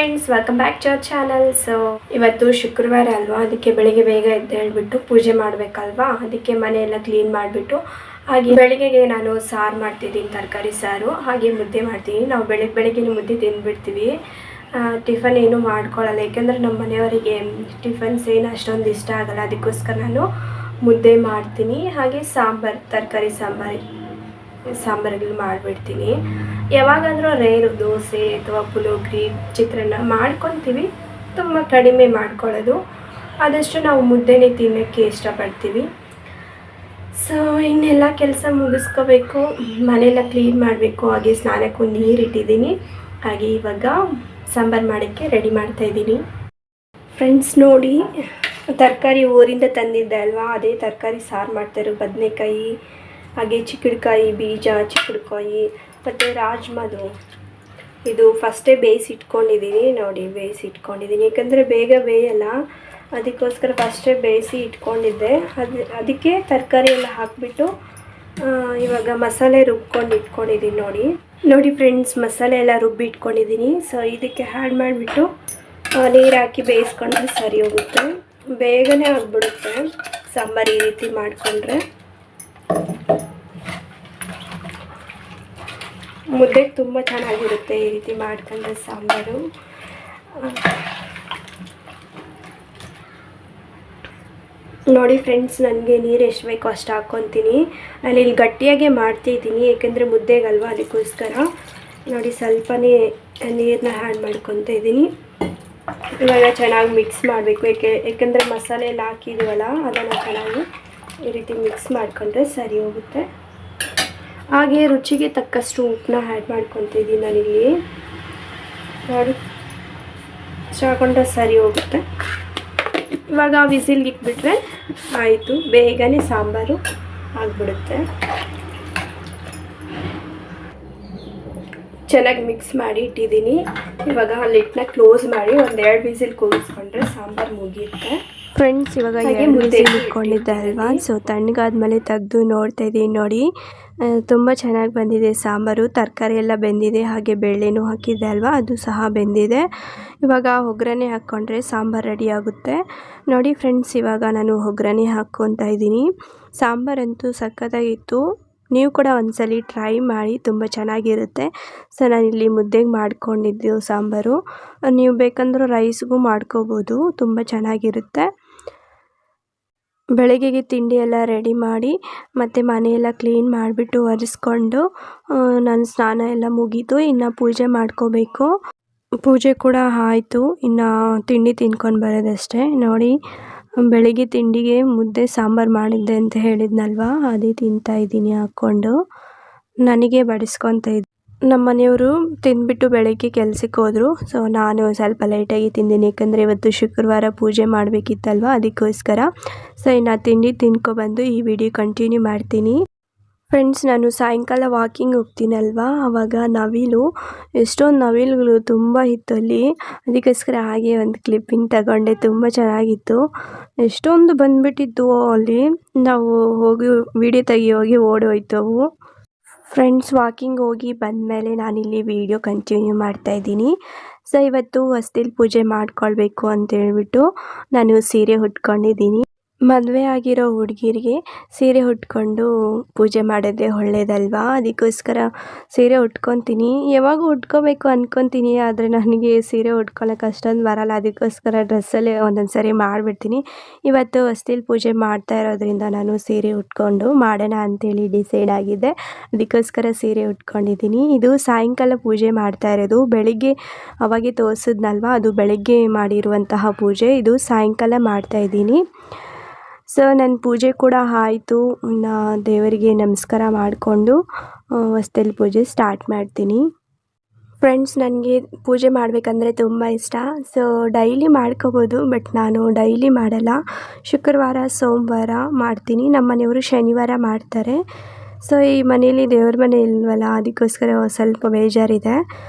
Friends, welcome back to our channel. So ಇವತ್ತು ಶುಕ್ರವಾರ ಅಲ್ವಾ, ಅದಕ್ಕೆ ಬೆಳಿಗ್ಗೆ ಬೇಗ ಎದ್ದೇಳ್ಬಿಟ್ಟು ಪೂಜೆ ಮಾಡಬೇಕಲ್ವಾ, ಅದಕ್ಕೆ ಮನೆಯೆಲ್ಲ ಕ್ಲೀನ್ ಮಾಡಿಬಿಟ್ಟು ಹಾಗೆ ಬೆಳಿಗ್ಗೆಗೆ ನಾನು ಸಾರು ಮಾಡ್ತಿದ್ದೀನಿ, ತರಕಾರಿ ಸಾರು. ಹಾಗೆ ಮುದ್ದೆ ಮಾಡ್ತೀನಿ. ನಾವು ಬೆಳಿಗ್ಗೆ ಮುದ್ದೆ ತಿಂದ್ಬಿಡ್ತೀವಿ, ಟಿಫನ್ ಏನು ಮಾಡ್ಕೊಳ್ಳಲ್ಲ. ಯಾಕೆಂದರೆ ನಮ್ಮ ಮನೆಯವರಿಗೆ ಟಿಫನ್ಸ್ ಏನು ಅಷ್ಟೊಂದು ಇಷ್ಟ ಆಗಲ್ಲ. ಅದಕ್ಕೋಸ್ಕರ ನಾನು ಮುದ್ದೆ ಮಾಡ್ತೀನಿ. ಹಾಗೆ ಸಾಂಬಾರು, ತರಕಾರಿ ಸಾಂಬಾರುಗಳು ಮಾಡಿಬಿಡ್ತೀನಿ. ಯಾವಾಗಾದರೂ ರೇರು ದೋಸೆ ಅಥವಾ ಪುಳಿಯೋಗರೆ, ಚಿತ್ರಾನ್ನ ಮಾಡ್ಕೊತೀವಿ, ತುಂಬ ಕಡಿಮೆ ಮಾಡ್ಕೊಳ್ಳೋದು. ಆದಷ್ಟು ನಾವು ಮುದ್ದೆನೇ ತಿನ್ನೋಕ್ಕೆ ಇಷ್ಟಪಡ್ತೀವಿ. ಸೊ ಇನ್ನೆಲ್ಲ ಕೆಲಸ ಮುಗಿಸ್ಕೋಬೇಕು, ಮನೆಯೆಲ್ಲ ಕ್ಲೀನ್ ಮಾಡಬೇಕು. ಹಾಗೆ ಸ್ನಾನಕ್ಕೂ ನೀರು ಇಟ್ಟಿದ್ದೀನಿ. ಹಾಗೆ ಇವಾಗ ಸಾಂಬಾರು ಮಾಡೋಕ್ಕೆ ರೆಡಿ ಮಾಡ್ತಾಯಿದ್ದೀನಿ. ಫ್ರೆಂಡ್ಸ್ ನೋಡಿ, ತರಕಾರಿ ಊರಿಂದ ತಂದಿದ್ದೆ ಅಲ್ವಾ, ಅದೇ ತರಕಾರಿ ಸಾರು ಮಾಡ್ತಾಯಿರೋ. ಬದನೆಕಾಯಿ, ಹಾಗೆ ಚಿಕ್ಕಡ್ಕಾಯಿ ಬೀಜ, ಚಿಕ್ಕಡ್ಕಾಯಿ ಮತ್ತು ರಾಜ್ಮದು ಇದು ಫಸ್ಟೇ ಬೇಯಿಸಿಟ್ಕೊಂಡಿದ್ದೀನಿ. ನೋಡಿ, ಬೇಯಿಸಿಟ್ಕೊಂಡಿದ್ದೀನಿ, ಯಾಕಂದರೆ ಬೇಗ ಬೇಯಲ್ಲ. ಅದಕ್ಕೋಸ್ಕರ ಫಸ್ಟೇ ಬೇಯಿಸಿ ಇಟ್ಕೊಂಡಿದ್ದೆ. ಅದಕ್ಕೆ ತರಕಾರಿ ಎಲ್ಲ ಹಾಕಿಬಿಟ್ಟು ಇವಾಗ ಮಸಾಲೆ ರುಬ್ಕೊಂಡು ಇಟ್ಕೊಂಡಿದ್ದೀನಿ. ನೋಡಿ ಫ್ರೆಂಡ್ಸ್, ಮಸಾಲೆ ಎಲ್ಲ ರುಬ್ಬಿ ಇಟ್ಕೊಂಡಿದ್ದೀನಿ. ಸೊ ಇದಕ್ಕೆ ಆ್ಯಡ್ ಮಾಡಿಬಿಟ್ಟು ನೀರು ಹಾಕಿ ಬೇಯಿಸ್ಕೊಂಡ್ರೆ ಸರಿ ಹೋಗುತ್ತೆ, ಬೇಗನೆ ಆಗಿಬಿಡುತ್ತೆ ಸಾಂಬಾರು ಈ ರೀತಿ ಮಾಡಿಕೊಂಡ್ರೆ. ಮುದ್ದೆಗೆ ತುಂಬ ಚೆನ್ನಾಗಿರುತ್ತೆ ಈ ರೀತಿ ಮಾಡ್ಕೊಂಡ್ರೆ ಸಾಂಬಾರು. ನೋಡಿ ಫ್ರೆಂಡ್ಸ್, ನನಗೆ ನೀರು ಎಷ್ಟು ಬೇಕೋ ಅಷ್ಟು ಹಾಕ್ಕೊತೀನಿ. ನಾನು ಇಲ್ಲಿ ಗಟ್ಟಿಯಾಗೆ ಮಾಡ್ತಿದ್ದೀನಿ, ಏಕೆಂದರೆ ಮುದ್ದೆಗಲ್ವ, ಅದಕ್ಕೋಸ್ಕರ. ನೋಡಿ, ಸ್ವಲ್ಪನೇ ನೀರನ್ನ ಆ್ಯಡ್ ಮಾಡ್ಕೊತಾ ಇದ್ದೀನಿ. ಇವಾಗ ಚೆನ್ನಾಗಿ ಮಿಕ್ಸ್ ಮಾಡಬೇಕು, ಏಕೆಂದರೆ ಮಸಾಲೆ ಎಲ್ಲ ಹಾಕಿದ್ದೀವಲ್ಲ, ಅದನ್ನು ಚೆನ್ನಾಗಿ ಈ ರೀತಿ ಮಿಕ್ಸ್ ಮಾಡಿಕೊಂಡ್ರೆ ಸರಿ ಹೋಗುತ್ತೆ. ಹಾಗೆ ರುಚಿಗೆ ತಕ್ಕಷ್ಟು ಉಪ್ಪನ್ನ ಆ್ಯಡ್ ಮಾಡ್ಕೊತಿದ್ದೀನಿ ನಾನಿಲ್ಲಿ. ನೋಡಿ, ಹಾಕೊಂಡ್ರೆ ಸರಿ ಹೋಗುತ್ತೆ. ಇವಾಗ ವಿಸಿಲ್ಗೆ ಇಟ್ಬಿಟ್ರೆ ಆಯಿತು, ಬೇಗನೆ ಸಾಂಬಾರು ಆಗಿಬಿಡುತ್ತೆ. ಚೆನ್ನಾಗಿ ಮಿಕ್ಸ್ ಮಾಡಿ ಇಟ್ಟಿದ್ದೀನಿ. ಇವಾಗ ಲಿಡ್ನ ಕ್ಲೋಸ್ ಮಾಡಿ ಒಂದೆರಡು ವಿಸಿಲ್ ಕೂಗಿಸ್ಕೊಂಡ್ರೆ ಸಾಂಬಾರು ಮುಗಿಯುತ್ತೆ. ಫ್ರೆಂಡ್ಸ್, ಇವಾಗ ಮುದ್ದೆ ಇಟ್ಕೊಂಡಿದ್ದೆ ಅಲ್ವಾ, ಸೊ ತಣ್ಣಗಾದ್ಮೇಲೆ ತೆಗೆದು ನೋಡ್ತಾಯಿದ್ದೀನಿ. ನೋಡಿ, ತುಂಬ ಚೆನ್ನಾಗಿ ಬಂದಿದೆ ಸಾಂಬಾರು. ತರಕಾರಿ ಎಲ್ಲ ಬೆಂದಿದೆ, ಹಾಗೆ ಬೇಳೆನೂ ಹಾಕಿದ್ದೆ ಅಲ್ವಾ, ಅದು ಸಹ ಬೆಂದಿದೆ. ಇವಾಗ ಒಗ್ಗರಣೆ ಹಾಕ್ಕೊಂಡ್ರೆ ಸಾಂಬಾರು ರೆಡಿ ಆಗುತ್ತೆ. ನೋಡಿ ಫ್ರೆಂಡ್ಸ್, ಇವಾಗ ನಾನು ಒಗ್ಗರಣೆ ಹಾಕ್ಕೊತಾ ಇದ್ದೀನಿ. ಸಾಂಬಾರಂತೂ ಸಖತ್ತಾಗಿತ್ತು. ನೀವು ಕೂಡ ಒಂದ್ಸಲಿ ಟ್ರೈ ಮಾಡಿ, ತುಂಬ ಚೆನ್ನಾಗಿರುತ್ತೆ. ಸೊ ನಾನಿಲ್ಲಿ ಮುದ್ದೆಗೆ ಮಾಡ್ಕೊಂಡಿದ್ದು ಸಾಂಬಾರು. ನೀವು ಬೇಕಂದ್ರೆ ರೈಸ್ಗೂ ಮಾಡ್ಕೋಬೋದು, ತುಂಬ ಚೆನ್ನಾಗಿರುತ್ತೆ. ಬೆಳಗ್ಗೆಗೆ ತಿಂಡಿ ಎಲ್ಲ ರೆಡಿ ಮಾಡಿ ಮತ್ತು ಮನೆಯೆಲ್ಲ ಕ್ಲೀನ್ ಮಾಡಿಬಿಟ್ಟು ಒರೆಸ್ಕೊಂಡು ನನ್ನ ಸ್ನಾನ ಎಲ್ಲ ಮುಗೀತು. ಇನ್ನು ಪೂಜೆ ಮಾಡ್ಕೋಬೇಕು. ಪೂಜೆ ಕೂಡ ಆಯಿತು, ಇನ್ನು ತಿಂಡಿ ತಿನ್ಕೊಂಡು ಬರೋದಷ್ಟೇ. ನೋಡಿ, ಬೆಳಿಗ್ಗೆ ತಿಂಡಿಗೆ ಮುದ್ದೆ ಸಾಂಬಾರು ಮಾಡಿದ್ದೆ ಅಂತ ಹೇಳಿದ್ನಲ್ವ, ಅದೇ ತಿಂತಾಯಿದ್ದೀನಿ ಹಾಕ್ಕೊಂಡು. ನನಗೆ ಬಡಿಸ್ಕೊತಾ ಇದ್ದೆ. ನಮ್ಮ ಮನೆಯವರು ತಿಂದ್ಬಿಟ್ಟು ಬೆಳಗ್ಗೆ ಕೆಲಸಕ್ಕೆ ಹೋದರು. ಸೊ ನಾನು ಸ್ವಲ್ಪ ಲೈಟಾಗಿ ತಿಂದಿನಿ, ಯಾಕಂದರೆ ಇವತ್ತು ಶುಕ್ರವಾರ ಪೂಜೆ ಮಾಡಬೇಕಿತ್ತಲ್ವ, ಅದಕ್ಕೋಸ್ಕರ. ಸೊ ಇನ್ನು ತಿಂಡಿ ತಿನ್ಕೊಬಂದು ಈ ವಿಡಿಯೋ ಕಂಟಿನ್ಯೂ ಮಾಡ್ತೀನಿ. ಫ್ರೆಂಡ್ಸ್, ನಾನು ಸಾಯಂಕಾಲ ವಾಕಿಂಗ್ ಹೋಗ್ತೀನಲ್ವ, ಆವಾಗ ನವಿಲು, ಎಷ್ಟೊಂದು ನವಿಲುಗಳು ತುಂಬ ಇತ್ತು ಅಲ್ಲಿ. ಅದಕ್ಕೋಸ್ಕರ ಹಾಗೆ ಒಂದು ಕ್ಲಿಪ್ಪಿಂಗ್ ತಗೊಂಡೆ, ತುಂಬ ಚೆನ್ನಾಗಿತ್ತು. ಎಷ್ಟೊಂದು ಬಂದುಬಿಟ್ಟಿತ್ತು ಅಲ್ಲಿ. ನಾವು ಹೋಗಿ ವಿಡಿಯೋ ತೆಗಿಯೋಗಿ ಓಡೋಯ್ತವು. ಫ್ರೆಂಡ್ಸ್, ವಾಕಿಂಗ್ ಹೋಗಿ ಬಂದಮೇಲೆ ನಾನಿಲ್ಲಿ ವಿಡಿಯೋ ಕಂಟಿನ್ಯೂ ಮಾಡ್ತಾಯಿದ್ದೀನಿ. ಸೊ ಇವತ್ತು ಹೊಸ್ತಿಲ್ ಪೂಜೆ ಮಾಡ್ಕೊಳ್ಬೇಕು ಅಂತೇಳ್ಬಿಟ್ಟು ನಾನು ಸೀರೆ ಉಟ್ಕೊಂಡಿದ್ದೀನಿ. ಮದುವೆ ಆಗಿರೋ ಹುಡುಗಿರಿಗೆ ಸೀರೆ ಉಟ್ಕೊಂಡು ಪೂಜೆ ಮಾಡೋದೇ ಒಳ್ಳೇದಲ್ವಾ, ಅದಕ್ಕೋಸ್ಕರ ಸೀರೆ ಉಟ್ಕೊತೀನಿ. ಯಾವಾಗ ಉಟ್ಕೋಬೇಕು ಅಂದ್ಕೊತೀನಿ, ಆದರೆ ನನಗೆ ಸೀರೆ ಉಟ್ಕೊಳ್ಳೋಕೆ ಅಷ್ಟೊಂದು ಬರಲ್ಲ. ಅದಕ್ಕೋಸ್ಕರ ಡ್ರೆಸ್ಸಲ್ಲೇ ಒಂದೊಂದು ಸರಿ ಮಾಡಿಬಿಡ್ತೀನಿ. ಇವತ್ತು ಹೊಸ್ತಿಲ್ ಪೂಜೆ ಮಾಡ್ತಾ ಇರೋದ್ರಿಂದ ನಾನು ಸೀರೆ ಉಟ್ಕೊಂಡು ಮಾಡೋಣ ಅಂತೇಳಿ ಡಿಸೈಡ್ ಆಗಿದ್ದೆ. ಅದಕ್ಕೋಸ್ಕರ ಸೀರೆ ಉಟ್ಕೊಂಡಿದ್ದೀನಿ. ಇದು ಸಾಯಂಕಾಲ ಪೂಜೆ ಮಾಡ್ತಾ ಇರೋದು. ಬೆಳಿಗ್ಗೆ ಅವಾಗೆ ತೋರಿಸಿದ್ನಲ್ವ, ಅದು ಬೆಳಗ್ಗೆ ಮಾಡಿರುವಂತಹ ಪೂಜೆ. ಇದು ಸಾಯಂಕಾಲ ಮಾಡ್ತಾಯಿದ್ದೀನಿ. ಸೊ ನನ್ನ ಪೂಜೆ ಕೂಡ ಆಯಿತು. ಇನ್ನು ದೇವರಿಗೆ ನಮಸ್ಕಾರ ಮಾಡಿಕೊಂಡು ಹೊಸ್ತಿಲ್ ಪೂಜೆ ಸ್ಟಾರ್ಟ್ ಮಾಡ್ತೀನಿ. ಫ್ರೆಂಡ್ಸ್, ನನಗೆ ಪೂಜೆ ಮಾಡಬೇಕಂದ್ರೆ ತುಂಬ ಇಷ್ಟ. ಸೊ ಡೈಲಿ ಮಾಡ್ಕೋಬೋದು, ಬಟ್ ನಾನು ಡೈಲಿ ಮಾಡಲ್ಲ. ಶುಕ್ರವಾರ, ಸೋಮವಾರ ಮಾಡ್ತೀನಿ. ನಮ್ಮ ಮನೆಯವರು ಶನಿವಾರ ಮಾಡ್ತಾರೆ. ಸೊ ಈ ಮನೇಲಿ ದೇವ್ರ ಮನೆ ಇಲ್ವಲ್ಲ, ಅದಕ್ಕೋಸ್ಕರ ಸ್ವಲ್ಪ ಬೇಜಾರಿದೆ.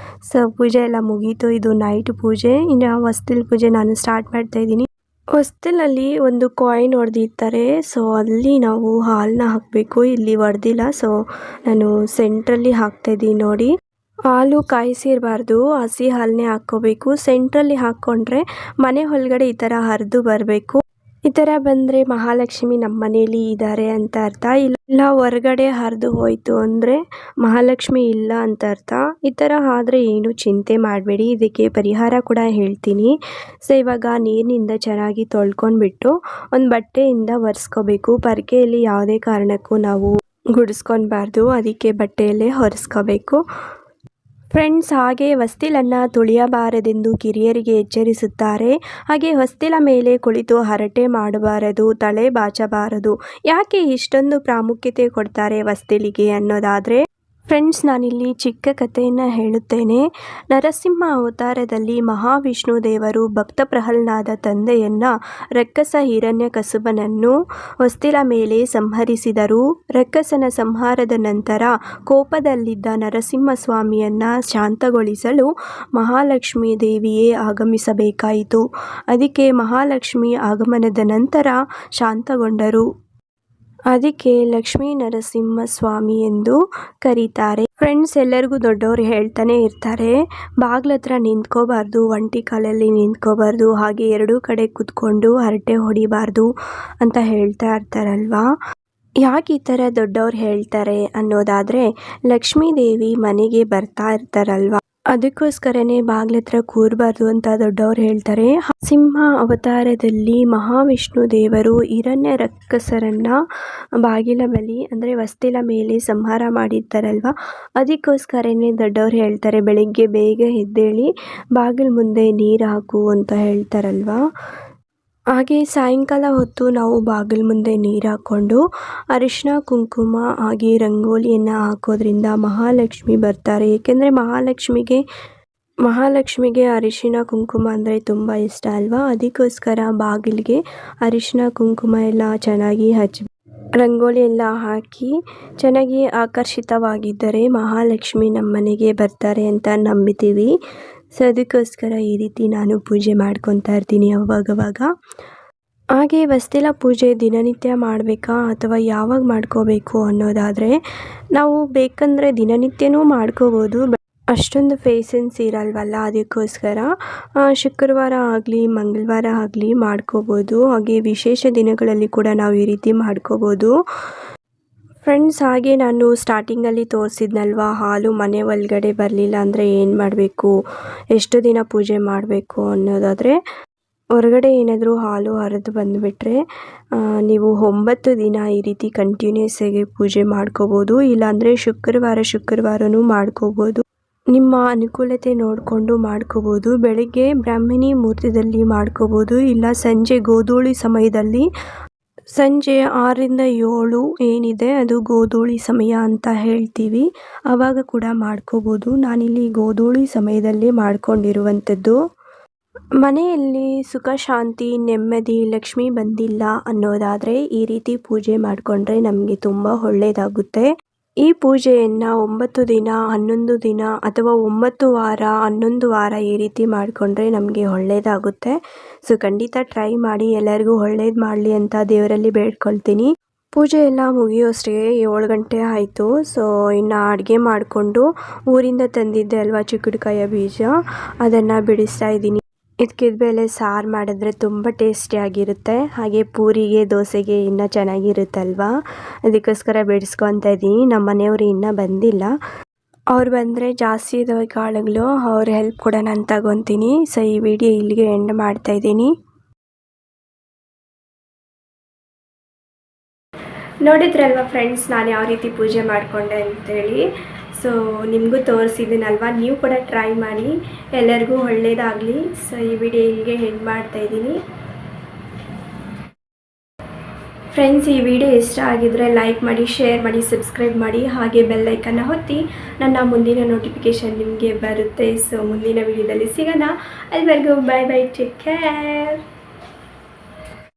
ಸೊ ಪೂಜೆ ಎಲ್ಲ ಮುಗೀತು. ಇದು ನೈಟ್ ಪೂಜೆ. ಇನ್ನು ಹೊಸ್ತಿಲ್ ಪೂಜೆ ನಾನು ಸ್ಟಾರ್ಟ್ ಮಾಡ್ತಾಯಿದ್ದೀನಿ. ಹೊಸ್ತಿಲಲ್ಲಿ ಒಂದು ಕಾಯಿನ್ ಹೊಡೆದಿರ್ತಾರೆ. ಸೊ ಅಲ್ಲಿ ನಾವು ಹಾಲನ್ನ ಹಾಕಬೇಕು. ಇಲ್ಲಿ ಹೊಡೆದಿಲ್ಲ, ಸೊ ನಾನು ಸೆಂಟ್ರಲ್ಲಿ ಹಾಕ್ತಾಯಿದ್ದೀನಿ. ನೋಡಿ, ಹಾಲು ಕಾಯಿಸಿರಬಾರ್ದು, ಹಸಿ ಹಾಲನ್ನೇ ಹಾಕ್ಕೋಬೇಕು. ಸೆಂಟ್ರಲ್ಲಿ ಹಾಕ್ಕೊಂಡ್ರೆ ಮನೆ ಒಳಗಡೆ ಈ ಥರ ಹರಿದು ಬರಬೇಕು. ಈ ಥರ ಬಂದರೆ ಮಹಾಲಕ್ಷ್ಮಿ ನಮ್ಮ ಮನೇಲಿ ಇದ್ದಾರೆ ಅಂತ ಅರ್ಥ. ಇಲ್ಲ ಹೊರಗಡೆ ಹರಿದು ಹೋಯಿತು ಅಂದರೆ ಮಹಾಲಕ್ಷ್ಮಿ ಇಲ್ಲ ಅಂತ ಅರ್ಥ. ಈ ಥರ ಆದರೆ ಏನು ಚಿಂತೆ ಮಾಡಬೇಡಿ, ಇದಕ್ಕೆ ಪರಿಹಾರ ಕೂಡ ಹೇಳ್ತೀನಿ. ಸೊ ಇವಾಗ ನೀರಿನಿಂದ ಚೆನ್ನಾಗಿ ತೊಳ್ಕೊಂಡ್ಬಿಟ್ಟು ಒಂದು ಬಟ್ಟೆಯಿಂದ ಒರೆಸ್ಕೋಬೇಕು. ಪರ್ಕೆಯಲ್ಲಿ ಯಾವುದೇ ಕಾರಣಕ್ಕೂ ನಾವು ಗುಡಿಸ್ಕೊಳ್ಬಾರ್ದು, ಅದಕ್ಕೆ ಬಟ್ಟೆಯಲ್ಲೇ ಒರೆಸ್ಕೋಬೇಕು. ಫ್ರೆಂಡ್ಸ್, ಹಾಗೆ ಹೊಸ್ತಿಲನ್ನು ತುಳಿಯಬಾರದೆಂದು ಕಿರಿಯರಿಗೆ ಎಚ್ಚರಿಸುತ್ತಾರೆ. ಹಾಗೆ ಹೊಸ್ತಿಲ ಮೇಲೆ ಕುಳಿತು ಹರಟೆ ಮಾಡಬಾರದು, ತಲೆ ಬಾಚಬಾರದು. ಯಾಕೆ ಇಷ್ಟೊಂದು ಪ್ರಾಮುಖ್ಯತೆ ಕೊಡ್ತಾರೆ ಹೊಸ್ತಿಲಿಗೆ ಅನ್ನೋದಾದರೆ, ಫ್ರೆಂಡ್ಸ್, ನಾನಿಲ್ಲಿ ಚಿಕ್ಕ ಕಥೆಯನ್ನು ಹೇಳುತ್ತೇನೆ. ನರಸಿಂಹ ಅವತಾರದಲ್ಲಿ ಮಹಾವಿಷ್ಣು ದೇವರು ಭಕ್ತ ಪ್ರಹ್ಲಾದ ತಂದೆಯನ್ನು ರಕ್ಕಸ ಹಿರಣ್ಯಕಶಿಪನನ್ನು ಹೊಸ್ತಿಲ ಮೇಲೆ ಸಂಹರಿಸಿದರು. ರಕ್ಕಸನ ಸಂಹಾರದ ನಂತರ ಕೋಪದಲ್ಲಿದ್ದ ನರಸಿಂಹಸ್ವಾಮಿಯನ್ನು ಶಾಂತಗೊಳಿಸಲು ಮಹಾಲಕ್ಷ್ಮೀ ದೇವಿಯೇ ಆಗಮಿಸಬೇಕಾಯಿತು. ಅದಕ್ಕೆ ಮಹಾಲಕ್ಷ್ಮಿ ಆಗಮನದ ನಂತರ ಶಾಂತಗೊಂಡರು. ಅದಕ್ಕೆ ಲಕ್ಷ್ಮೀ ನರಸಿಂಹಸ್ವಾಮಿ ಎಂದು ಕರೀತಾರೆ. ಫ್ರೆಂಡ್ಸ್, ಎಲ್ಲರಿಗೂ ದೊಡ್ಡವರು ಹೇಳ್ತಾನೆ ಇರ್ತಾರೆ, ಬಾಗ್ಲತ್ರ ನಿಂತ್ಕೋಬಾರ್ದು, ಒಂಟಿ ಕಾಲಲ್ಲಿ ನಿಂತ್ಕೋಬಾರ್ದು, ಹಾಗೆ ಎರಡೂ ಕಡೆ ಕೂತ್ಕೊಂಡು ಹರಟೆ ಹೊಡಿಬಾರ್ದು ಅಂತ ಹೇಳ್ತಾ ಇರ್ತಾರಲ್ವಾ. ಯಾಕೆ ಈ ಥರ ದೊಡ್ಡವ್ರು ಹೇಳ್ತಾರೆ ಅನ್ನೋದಾದರೆ, ಲಕ್ಷ್ಮೀ ದೇವಿ ಮನೆಗೆ ಬರ್ತಾ ಇರ್ತಾರಲ್ವಾ, ಅದಕ್ಕೋಸ್ಕರನೇ ಬಾಗ್ಲತ್ರ ಕೂರಬಾರ್ದು ಅಂತ ದೊಡ್ಡವ್ರು ಹೇಳ್ತಾರೆ. ಸಿಂಹ ಅವತಾರದಲ್ಲಿ ಮಹಾವಿಷ್ಣು ದೇವರು ಹಿರಣ್ಯ ರಕ್ಕಸರನ್ನು ಬಾಗಿಲ ಬಳಿ ಅಂದರೆ ಹೊಸ್ತಿಲ ಮೇಲೆ ಸಂಹಾರ ಮಾಡಿರ್ತಾರಲ್ವ, ಅದಕ್ಕೋಸ್ಕರನೇ ದೊಡ್ಡವ್ರು ಹೇಳ್ತಾರೆ ಬೆಳಿಗ್ಗೆ ಬೇಗ ಎದ್ದೇಳಿ ಬಾಗಿಲ ಮುಂದೆ ನೀರು ಹಾಕು ಅಂತ ಹೇಳ್ತಾರಲ್ವ. ಹಾಗೆ ಸಾಯಂಕಾಲ ಹೊತ್ತು ನಾವು ಬಾಗಿಲ ಮುಂದೆ ನೀರು ಹಾಕ್ಕೊಂಡು ಅರಿಶಿನ ಕುಂಕುಮ ಹಾಗೆ ರಂಗೋಲಿಯನ್ನು ಹಾಕೋದ್ರಿಂದ ಮಹಾಲಕ್ಷ್ಮಿ ಬರ್ತಾರೆ. ಏಕೆಂದರೆ ಮಹಾಲಕ್ಷ್ಮಿಗೆ ಅರಿಶಿನ ಕುಂಕುಮ ಅಂದರೆ ತುಂಬ ಇಷ್ಟ ಅಲ್ವಾ, ಅದಕ್ಕೋಸ್ಕರ ಬಾಗಿಲಿಗೆ ಅರಿಶಿನ ಕುಂಕುಮ ಎಲ್ಲ ಚೆನ್ನಾಗಿ ಹಚ್ಚಿ ರಂಗೋಲಿ ಎಲ್ಲ ಹಾಕಿ ಚೆನ್ನಾಗಿ ಆಕರ್ಷಿತವಾಗಿದ್ದರೆ ಮಹಾಲಕ್ಷ್ಮಿ ನಮ್ಮ ಮನೆಗೆ ಬರ್ತಾರೆ ಅಂತ ನಂಬಿತೀವಿ. ಸೊ ಅದಕ್ಕೋಸ್ಕರ ಈ ರೀತಿ ನಾನು ಪೂಜೆ ಮಾಡ್ಕೊತಾ ಇರ್ತೀನಿ ಅವಾಗವಾಗ. ಹಾಗೆ ಹೊಸ್ತಿಲ ಪೂಜೆ ದಿನನಿತ್ಯ ಮಾಡಬೇಕಾ ಅಥವಾ ಯಾವಾಗ ಮಾಡ್ಕೋಬೇಕು ಅನ್ನೋದಾದರೆ, ನಾವು ಬೇಕಂದರೆ ದಿನನಿತ್ಯನೂ ಮಾಡ್ಕೋಬೋದು, ಅಷ್ಟೊಂದು ಪೇಷನ್ಸ್ ಇರಲ್ವಲ್ಲ, ಅದಕ್ಕೋಸ್ಕರ ಶುಕ್ರವಾರ ಆಗಲಿ ಮಂಗಳವಾರ ಆಗಲಿ ಮಾಡ್ಕೋಬೋದು. ಹಾಗೆ ವಿಶೇಷ ದಿನಗಳಲ್ಲಿ ಕೂಡ ನಾವು ಈ ರೀತಿ ಮಾಡ್ಕೋಬೋದು. ಫ್ರೆಂಡ್ಸ್, ಹಾಗೆ ನಾನು ಸ್ಟಾರ್ಟಿಂಗಲ್ಲಿ ತೋರಿಸಿದ್ನಲ್ವ, ಹಾಲು ಮನೆ ಒಳಗಡೆ ಬರಲಿಲ್ಲ ಅಂದರೆ ಏನು ಮಾಡಬೇಕು, ಎಷ್ಟು ದಿನ ಪೂಜೆ ಮಾಡಬೇಕು ಅನ್ನೋದಾದರೆ, ಹೊರಗಡೆ ಏನಾದರೂ ಹಾಲು ಹರಿದು ಬಂದುಬಿಟ್ರೆ ನೀವು 9 ದಿನ ಈ ರೀತಿ ಕಂಟಿನ್ಯೂಸ್ ಆಗಿ ಪೂಜೆ ಮಾಡ್ಕೋಬೋದು. ಇಲ್ಲಾಂದರೆ ಶುಕ್ರವಾರನೂ ಮಾಡ್ಕೋಬೋದು. ನಿಮ್ಮ ಅನುಕೂಲತೆ ನೋಡಿಕೊಂಡು ಮಾಡ್ಕೋಬೋದು. ಬೆಳಗ್ಗೆ ಬ್ರಾಹ್ಮಣಿ ಮುಹೂರ್ತದಲ್ಲಿ ಮಾಡ್ಕೋಬೋದು, ಇಲ್ಲ ಸಂಜೆ ಗೋಧೂಳಿ ಸಮಯದಲ್ಲಿ, ಸಂಜೆ 6ರಿಂದ 7 ಏನಿದೆ ಅದು ಗೋಧೂಳಿ ಸಮಯ ಅಂತ ಹೇಳ್ತೀವಿ, ಆವಾಗ ಕೂಡ ಮಾಡ್ಕೋಬೋದು. ನಾನಿಲ್ಲಿ ಗೋಧೂಳಿ ಸಮಯದಲ್ಲಿ ಮಾಡ್ಕೊಂಡಿರುವಂಥದ್ದು. ಮನೆಯಲ್ಲಿ ಸುಖ ಶಾಂತಿ ನೆಮ್ಮದಿ ಲಕ್ಷ್ಮಿ ಬಂದಿಲ್ಲ ಅನ್ನೋದಾದರೆ ಈ ರೀತಿ ಪೂಜೆ ಮಾಡಿಕೊಂಡ್ರೆ ನಮಗೆ ತುಂಬ ಒಳ್ಳೆಯದಾಗುತ್ತೆ. ಈ ಪೂಜೆಯನ್ನು 9 ದಿನ 11 ದಿನ ಅಥವಾ 9 ವಾರ 11 ವಾರ ಈ ರೀತಿ ಮಾಡಿಕೊಂಡ್ರೆ ನಮಗೆ ಒಳ್ಳೆಯದಾಗುತ್ತೆ. ಸೊ ಖಂಡಿತ ಟ್ರೈ ಮಾಡಿ, ಎಲ್ಲರಿಗೂ ಒಳ್ಳೇದು ಮಾಡಲಿ ಅಂತ ದೇವರಲ್ಲಿ ಬೇಡ್ಕೊಳ್ತೀನಿ. ಪೂಜೆ ಎಲ್ಲ ಮುಗಿಯೋಷ್ಟೇ 7 ಗಂಟೆ ಆಯಿತು. ಸೊ ಇನ್ನು ಅಡುಗೆ ಮಾಡಿಕೊಂಡು ಊರಿಂದ ತಂದಿದ್ದೆ ಅಲ್ವಾ ಚಿక్కుಡುಕಾಯ ಬೀಜ, ಅದನ್ನು ಬಿಡಿಸ್ತಾ ಇದ್ದೀನಿ. ಇದಕ್ಕಿದ್ಮೇಲೆ ಸಾರು ಮಾಡಿದ್ರೆ ತುಂಬ ಟೇಸ್ಟಿಯಾಗಿರುತ್ತೆ. ಹಾಗೆ ಪೂರಿಗೆ ದೋಸೆಗೆ ಇನ್ನೂ ಚೆನ್ನಾಗಿರುತ್ತಲ್ವಾ, ಅದಕ್ಕೋಸ್ಕರ ಬಿಡಿಸ್ಕೊತಾ ಇದ್ದೀನಿ. ನಮ್ಮ ಮನೆಯವರು ಇನ್ನೂ ಬಂದಿಲ್ಲ, ಅವ್ರು ಬಂದರೆ ಜಾಸ್ತಿ ಇದ್ದಾವೆ ಕಾಳುಗಳು, ಅವ್ರ ಹೆಲ್ಪ್ ಕೂಡ ನಾನು ತಗೊತೀನಿ. ಸೊ ಈ ವಿಡಿಯೋ ಇಲ್ಲಿಗೆ ಎಂಡ್ ಮಾಡ್ತಾಯಿದ್ದೀನಿ. ನೋಡಿದ್ರಲ್ವ ಫ್ರೆಂಡ್ಸ್, ನಾನು ಯಾವ ರೀತಿ ಪೂಜೆ ಮಾಡಿಕೊಂಡೆ ಅಂತೇಳಿ. ಸೊ ನಿಮಗೂ ತೋರಿಸಿದ್ದೀನಲ್ವ, ನೀವು ಕೂಡ ಟ್ರೈ ಮಾಡಿ, ಎಲ್ಲರಿಗೂ ಒಳ್ಳೆಯದಾಗಲಿ. ಸೊ ಈ ವಿಡಿಯೋ ಇಲ್ಲಿಗೆ ಎಂಡ್ ಮಾಡ್ತಾಯಿದ್ದೀನಿ. ಫ್ರೆಂಡ್ಸ್, ಈ ವಿಡಿಯೋ ಇಷ್ಟ ಆಗಿದ್ರೆ ಲೈಕ್ ಮಾಡಿ, ಶೇರ್ ಮಾಡಿ, ಸಬ್ಸ್ಕ್ರೈಬ್ ಮಾಡಿ, ಹಾಗೆ ಬೆಲ್ ಐಕನ್ನ ಒತ್ತಿ, ನನ್ನ ಮುಂದಿನ ನೋಟಿಫಿಕೇಷನ್ ನಿಮಗೆ ಬರುತ್ತೆ. ಸೊ ಮುಂದಿನ ವಿಡಿಯೋದಲ್ಲಿ ಸಿಗೋಣ. ಅಲ್ಲಿವರೆಗೂ ಬೈ ಬೈ, ಟೇಕ್ ಕೇರ್.